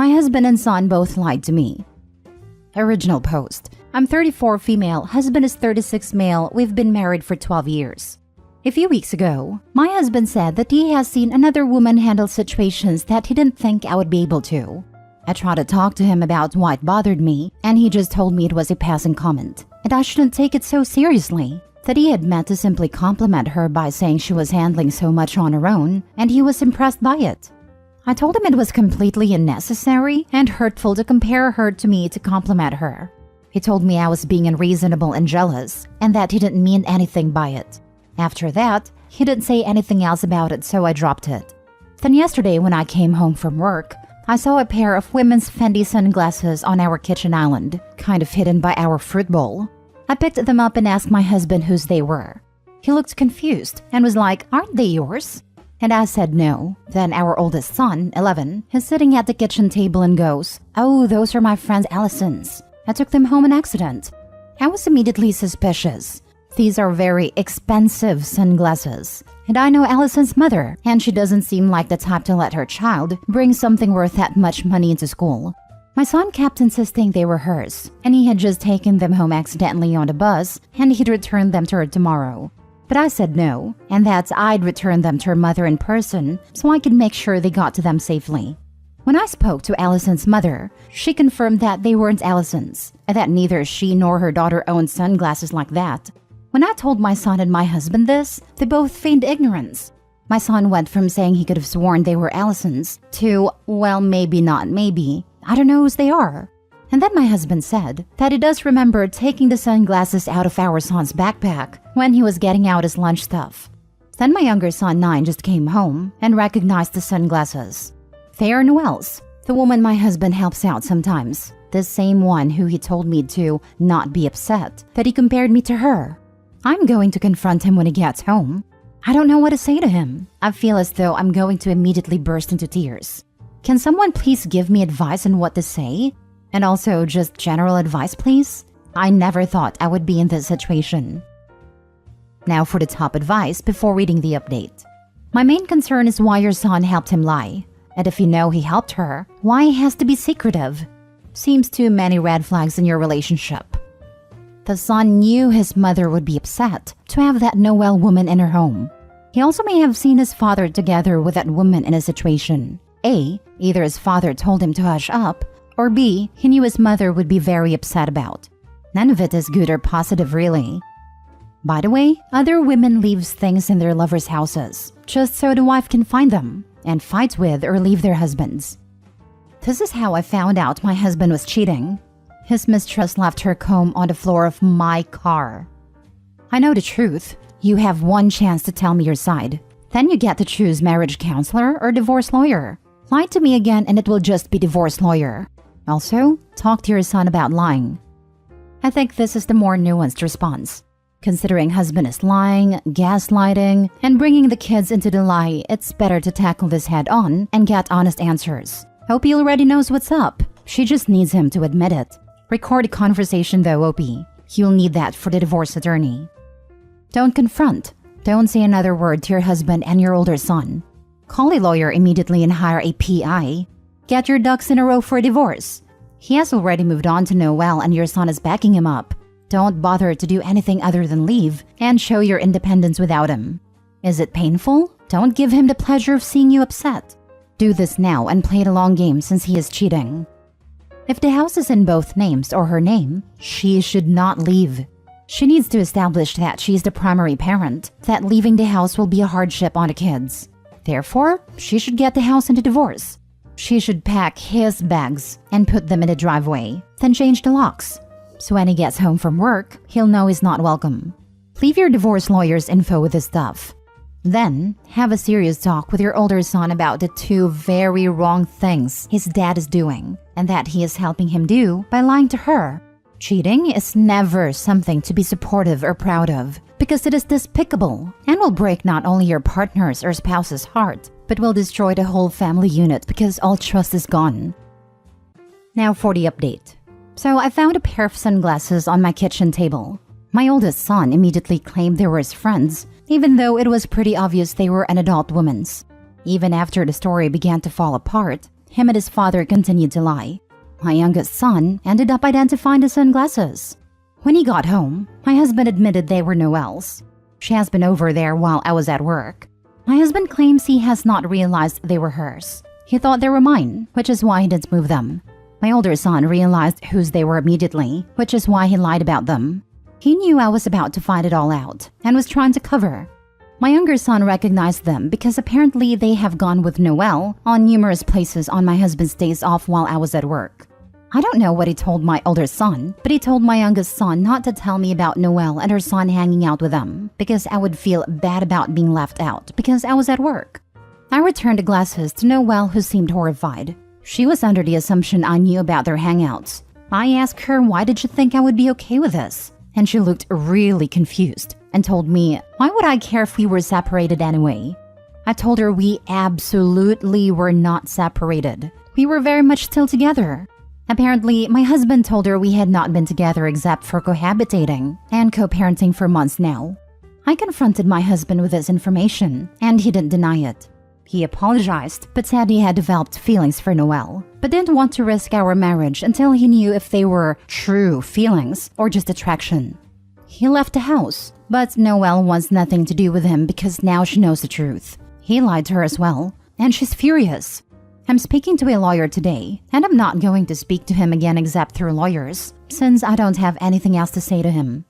My husband and son both lied to me. Original post. I'm 34 female, husband is 36 male, we've been married for 12 years. A few weeks ago, my husband said that he has seen another woman handle situations that he didn't think I would be able to. I tried to talk to him about why it bothered me, and he just told me it was a passing comment, and I shouldn't take it so seriously. That he had meant to simply compliment her by saying she was handling so much on her own, and he was impressed by it. I told him it was completely unnecessary and hurtful to compare her to me to compliment her. He told me I was being unreasonable and jealous, and that he didn't mean anything by it. After that, he didn't say anything else about it, so I dropped it. Then yesterday when I came home from work, I saw a pair of women's Fendi sunglasses on our kitchen island, kind of hidden by our fruit bowl. I picked them up and asked my husband whose they were. He looked confused and was like, "Aren't they yours?" And I said no. Then our oldest son, 11, is sitting at the kitchen table and goes, "Oh, those are my friend Allison's. I took them home on accident." I was immediately suspicious. These are very expensive sunglasses. And I know Allison's mother, and she doesn't seem like the type to let her child bring something worth that much money into school. My son kept insisting they were hers, and he had just taken them home accidentally on the bus, and he'd return them to her tomorrow. But I said no, and that I'd return them to her mother in person so I could make sure they got to them safely. When I spoke to Allison's mother, she confirmed that they weren't Allison's, and that neither she nor her daughter owned sunglasses like that. When I told my son and my husband this, they both feigned ignorance. My son went from saying he could have sworn they were Allison's to, well, maybe not maybe. I don't know whose they are. And then my husband said that he does remember taking the sunglasses out of our son's backpack when he was getting out his lunch stuff. Then my younger son, 9, just came home and recognized the sunglasses. They are Noelle's, the woman my husband helps out sometimes. The same one who he told me to not be upset that he compared me to her. I'm going to confront him when he gets home. I don't know what to say to him. I feel as though I'm going to immediately burst into tears. Can someone please give me advice on what to say? And also just general advice, please? I never thought I would be in this situation. Now for the top advice before reading the update. My main concern is why your son helped him lie. And if you know he helped her, why he has to be secretive? Seems too many red flags in your relationship. The son knew his mother would be upset to have that Noelle woman in her home. He also may have seen his father together with that woman in a situation. A, either his father told him to hush up, or B, he knew his mother would be very upset about. None of it is good or positive, really. By the way, other women leave things in their lovers' houses, just so the wife can find them, and fight with or leave their husbands. This is how I found out my husband was cheating. His mistress left her comb on the floor of my car. I know the truth. You have one chance to tell me your side. Then you get to choose marriage counselor or divorce lawyer. Lie to me again and it will just be divorce lawyer. Also, talk to your son about lying. I think this is the more nuanced response. Considering husband is lying, gaslighting, and bringing the kids into the lie, it's better to tackle this head on and get honest answers. Hope he already knows what's up. She just needs him to admit it. Record a conversation though, OP. You'll need that for the divorce attorney. Don't confront. Don't say another word to your husband and your older son. Call a lawyer immediately and hire a PI. Get your ducks in a row for a divorce. He has already moved on to Noelle and your son is backing him up. Don't bother to do anything other than leave and show your independence without him. Is it painful? Don't give him the pleasure of seeing you upset. Do this now and play the long game since he is cheating. If the house is in both names or her name, she should not leave. She needs to establish that she is the primary parent, that leaving the house will be a hardship on the kids. Therefore, she should get the house into divorce. She should pack his bags and put them in the driveway, then change the locks. So when he gets home from work, he'll know he's not welcome. Leave your divorce lawyer's info with his stuff. Then, have a serious talk with your older son about the 2 very wrong things his dad is doing and that he is helping him do by lying to her. Cheating is never something to be supportive or proud of because it is despicable and will break not only your partner's or spouse's heart, but will destroy the whole family unit because all trust is gone. Now for the update. So I found a pair of sunglasses on my kitchen table. My oldest son immediately claimed they were his friends, even though it was pretty obvious they were an adult woman's. Even after the story began to fall apart, him and his father continued to lie. My youngest son ended up identifying the sunglasses. When he got home, my husband admitted they were Noelle's. She has been over there while I was at work. My husband claims he has not realized they were hers. He thought they were mine, which is why he didn't move them. My older son realized whose they were immediately, which is why he lied about them. He knew I was about to find it all out and was trying to cover. My younger son recognized them because apparently they have gone with Noelle on numerous places on my husband's days off while I was at work. I don't know what he told my older son, but he told my youngest son not to tell me about Noelle and her son hanging out with them because I would feel bad about being left out because I was at work. I returned the glasses to Noelle, who seemed horrified. She was under the assumption I knew about their hangouts. I asked her, why did you think I would be okay with this? And she looked really confused and told me, why would I care if we were separated anyway? I told her we absolutely were not separated. We were very much still together. Apparently, my husband told her we had not been together except for cohabitating and co-parenting for months now. I confronted my husband with this information, and he didn't deny it. He apologized, but said he had developed feelings for Noelle, but didn't want to risk our marriage until he knew if they were true feelings or just attraction. He left the house, but Noelle wants nothing to do with him because now she knows the truth. He lied to her as well, and she's furious. I'm speaking to a lawyer today, and I'm not going to speak to him again except through lawyers, since I don't have anything else to say to him.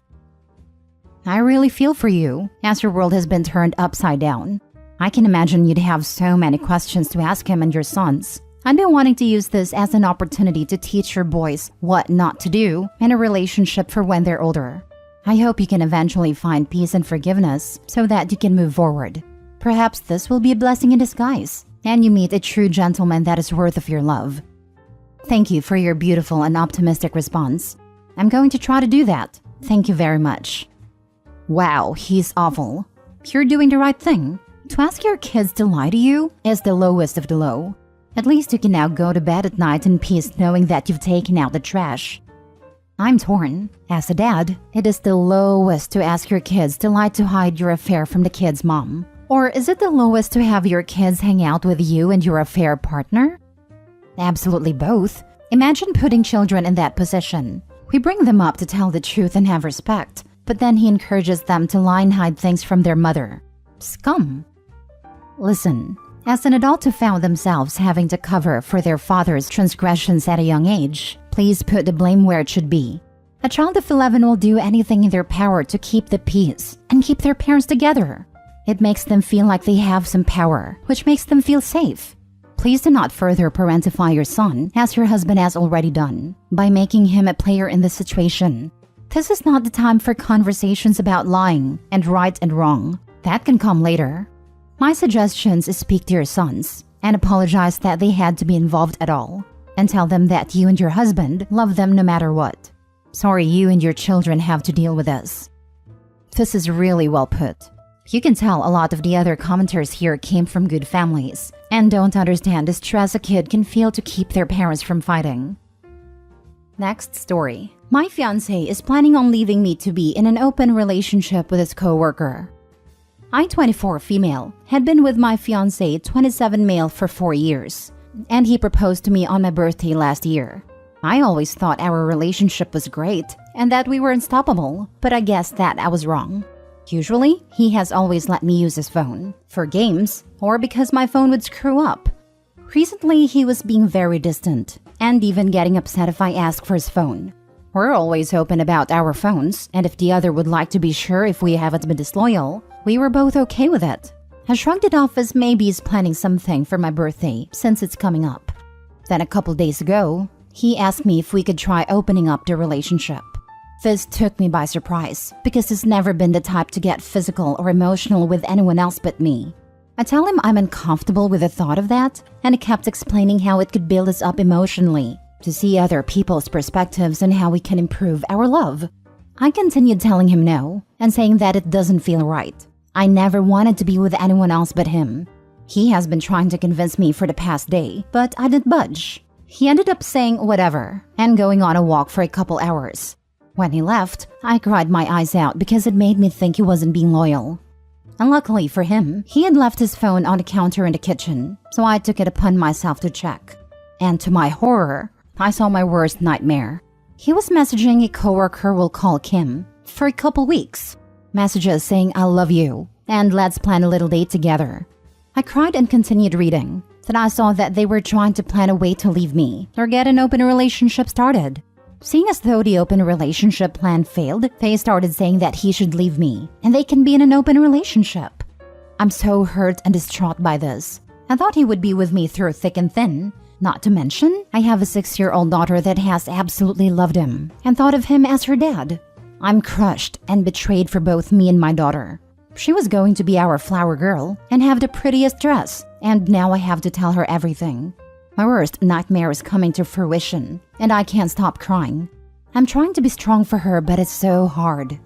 I really feel for you, as your world has been turned upside down. I can imagine you'd have so many questions to ask him and your sons. I've been wanting to use this as an opportunity to teach your boys what not to do in a relationship for when they're older. I hope you can eventually find peace and forgiveness so that you can move forward. Perhaps this will be a blessing in disguise, and you meet a true gentleman that is worth of your love. Thank you for your beautiful and optimistic response. I'm going to try to do that. Thank you very much. Wow, he's awful. You're doing the right thing. To ask your kids to lie to you is the lowest of the low. At least you can now go to bed at night in peace knowing that you've taken out the trash. I'm torn. As a dad, it is the lowest to ask your kids to lie to hide your affair from the kid's mom. Or is it the lowest to have your kids hang out with you and your affair partner? Absolutely both. Imagine putting children in that position. We bring them up to tell the truth and have respect, but then he encourages them to lie and hide things from their mother. Scum. Listen, as an adult who found themselves having to cover for their father's transgressions at a young age, please put the blame where it should be. A child of 11 will do anything in their power to keep the peace and keep their parents together. It makes them feel like they have some power, which makes them feel safe. Please do not further parentify your son, as your husband has already done, by making him a player in this situation. This is not the time for conversations about lying and right and wrong. That can come later. My suggestions is speak to your sons and apologize that they had to be involved at all, and tell them that you and your husband love them no matter what. Sorry you and your children have to deal with this. This is really well put. You can tell a lot of the other commenters here came from good families and don't understand the stress a kid can feel to keep their parents from fighting. Next story. My fiancé is planning on leaving me to be in an open relationship with his co-worker. I, 24 female, had been with my fiancé, 27 male, for 4 years, and he proposed to me on my birthday last year. I always thought our relationship was great and that we were unstoppable, but I guess that I was wrong. Usually, he has always let me use his phone, for games, or because my phone would screw up. Recently, he was being very distant, and even getting upset if I ask for his phone. We're always open about our phones, and if the other would like to be sure if we haven't been disloyal, we were both okay with it. I shrugged it off as maybe he's planning something for my birthday since it's coming up. Then a couple days ago, he asked me if we could try opening up the relationship. This took me by surprise because he's never been the type to get physical or emotional with anyone else but me. I tell him I'm uncomfortable with the thought of that, and he kept explaining how it could build us up emotionally, to see other people's perspectives and how we can improve our love. I continued telling him no, and saying that it doesn't feel right. I never wanted to be with anyone else but him. He has been trying to convince me for the past day, but I didn't budge. He ended up saying whatever, and going on a walk for a couple hours. When he left, I cried my eyes out because it made me think he wasn't being loyal. Unluckily for him, he had left his phone on the counter in the kitchen, so I took it upon myself to check. And to my horror, I saw my worst nightmare. He was messaging a coworker we'll call Kim for a couple weeks. Messages saying I love you and let's plan a little date together. I cried and continued reading. Then I saw that they were trying to plan a way to leave me or get an open relationship started. Seeing as though the open relationship plan failed, they started saying that he should leave me and they can be in an open relationship. I'm so hurt and distraught by this. I thought he would be with me through thick and thin. Not to mention, I have a 6-year-old daughter that has absolutely loved him and thought of him as her dad. I'm crushed and betrayed for both me and my daughter. She was going to be our flower girl and have the prettiest dress, and now I have to tell her everything. My worst nightmare is coming to fruition, and I can't stop crying. I'm trying to be strong for her, but it's so hard.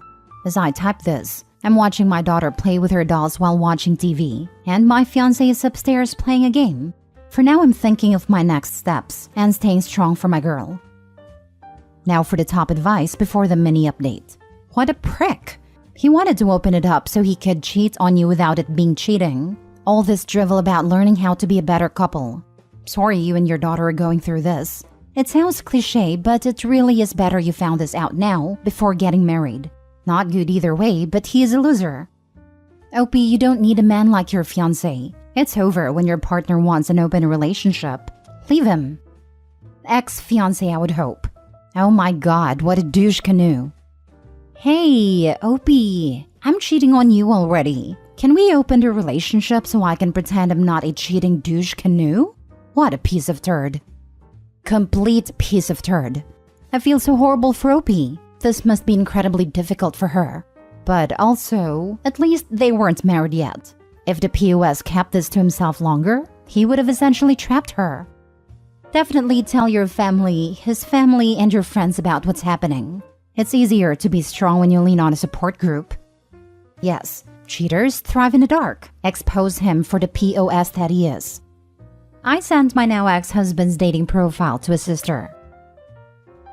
As I type this, I'm watching my daughter play with her dolls while watching TV, and my fiancé is upstairs playing a game. For now, I'm thinking of my next steps and staying strong for my girl. Now for the top advice before the mini update. What a prick! He wanted to open it up so he could cheat on you without it being cheating. All this drivel about learning how to be a better couple. Sorry you and your daughter are going through this. It sounds cliche, but it really is better you found this out now before getting married. Not good either way, but he is a loser. OP, you don't need a man like your fiancé. It's over when your partner wants an open relationship. Leave him. Ex-fiancé, I would hope. Oh my god, what a douche canoe. Hey, Opie, I'm cheating on you already. Can we open the relationship so I can pretend I'm not a cheating douche canoe? What a piece of turd. Complete piece of turd. I feel so horrible for Opie. This must be incredibly difficult for her. But also, at least they weren't married yet. If the POS kept this to himself longer, he would have essentially trapped her. Definitely tell your family, his family, and your friends about what's happening. It's easier to be strong when you lean on a support group. Yes, cheaters thrive in the dark. Expose him for the POS that he is. I sent my now ex-husband's dating profile to his sister.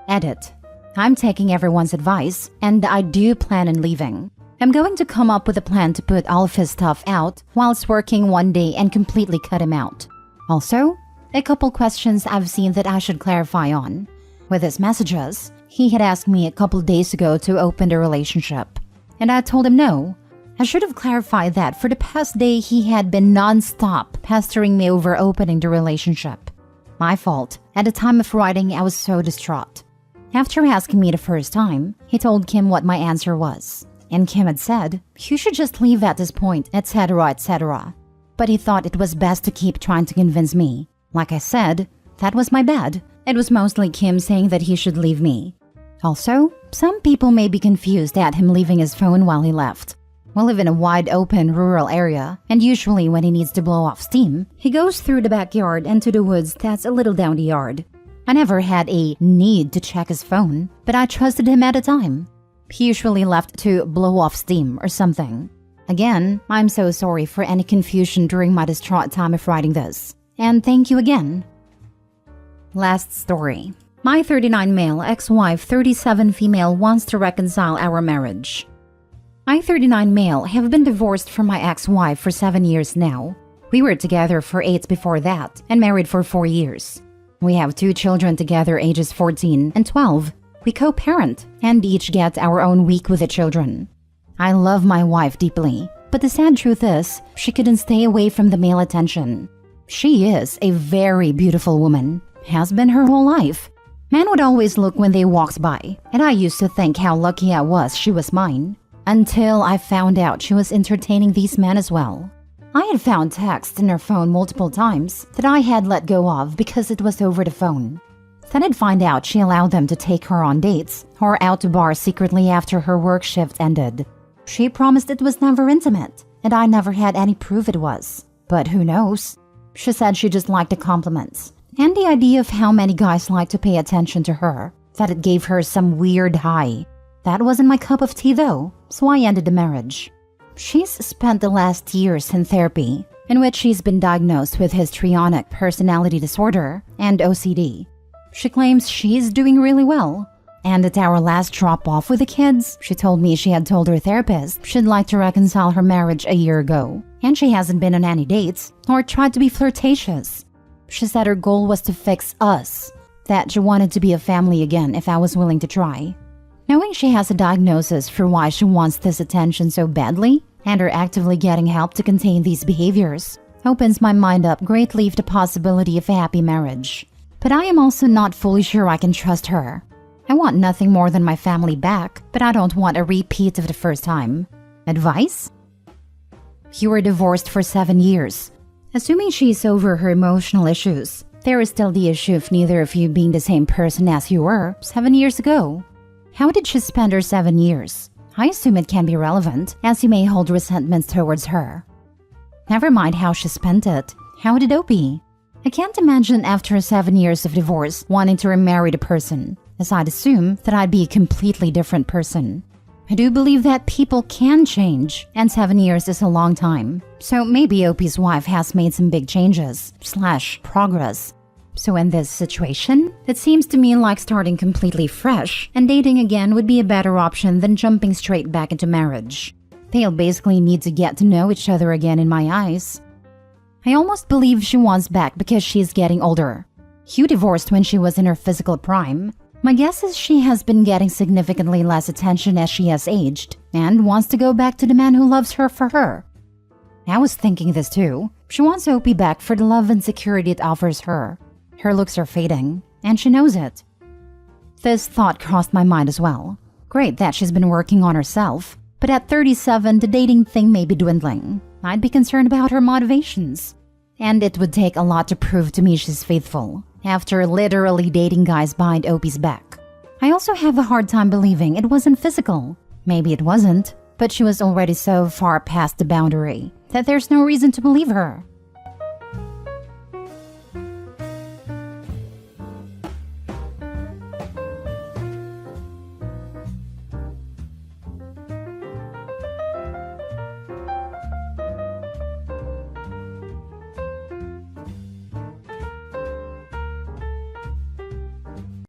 Edit. I'm taking everyone's advice, and I do plan on leaving. I'm going to come up with a plan to put all of his stuff out whilst working one day and completely cut him out. Also, a couple questions I've seen that I should clarify on. With his messages, he had asked me a couple days ago to open the relationship, and I told him no. I should have clarified that for the past day he had been non-stop pestering me over opening the relationship. My fault. At the time of writing, I was so distraught. After asking me the first time, he told Kim what my answer was. And Kim had said, you should just leave at this point, etc., etc. But he thought it was best to keep trying to convince me. Like I said, that was my bad. It was mostly Kim saying that he should leave me. Also, some people may be confused at him leaving his phone while he left. We live in a wide open rural area, and usually when he needs to blow off steam, he goes through the backyard and to the woods that's a little down the yard. I never had a need to check his phone, but I trusted him at the time. He usually left to blow off steam or something. Again, I'm so sorry for any confusion during my distraught time of writing this. And thank you again. Last story. My 39 male ex-wife 37 female wants to reconcile our marriage. I 39 male have been divorced from my ex-wife for 7 years now. We were together for 8 before that and married for 4 years. We have 2 children together ages 14 and 12. We co-parent and each get our own week with the children. I love my wife deeply, but the sad truth is she couldn't stay away from the male attention. She is a very beautiful woman, has been her whole life. Men would always look when they walked by, and I used to think how lucky I was she was mine. Until I found out she was entertaining these men as well. I had found texts in her phone multiple times that I had let go of because it was over the phone. Then I'd find out she allowed them to take her on dates or out to bars secretly after her work shift ended. She promised it was never intimate, and I never had any proof it was. But who knows? She said she just liked the compliments and the idea of how many guys like to pay attention to her, that it gave her some weird high. That wasn't my cup of tea though, so I ended the marriage. She's spent the last years in therapy, in which she's been diagnosed with histrionic personality disorder and OCD. She claims she's doing really well. And at our last drop-off with the kids, she told me she had told her therapist she'd like to reconcile her marriage a year ago, and she hasn't been on any dates or tried to be flirtatious. She said her goal was to fix us, that she wanted to be a family again if I was willing to try. Knowing she has a diagnosis for why she wants this attention so badly, and her actively getting help to contain these behaviors, opens my mind up greatly for the possibility of a happy marriage. But I am also not fully sure I can trust her. I want nothing more than my family back, but I don't want a repeat of the first time. Advice? You were divorced for 7 years. Assuming she's over her emotional issues, there is still the issue of neither of you being the same person as you were 7 years ago. How did she spend her 7 years? I assume it can be relevant, as you may hold resentments towards her. Never mind how she spent it. How did Opie? I can't imagine after 7 years of divorce wanting to remarry the person, as I'd assume that I'd be a completely different person. I do believe that people can change, and 7 years is a long time. So maybe Opie's wife has made some big changes / progress. So in this situation, it seems to me like starting completely fresh and dating again would be a better option than jumping straight back into marriage. They'll basically need to get to know each other again in my eyes. I almost believe she wants back because she's getting older. Hugh divorced when she was in her physical prime. My guess is she has been getting significantly less attention as she has aged and wants to go back to the man who loves her for her. I was thinking this too. She wants Opie back for the love and security it offers her. Her looks are fading, and she knows it. This thought crossed my mind as well. Great that she's been working on herself, but at 37, the dating thing may be dwindling. I'd be concerned about her motivations. And it would take a lot to prove to me she's faithful, after literally dating guys behind Opie's back. I also have a hard time believing it wasn't physical. Maybe it wasn't, but she was already so far past the boundary that there's no reason to believe her.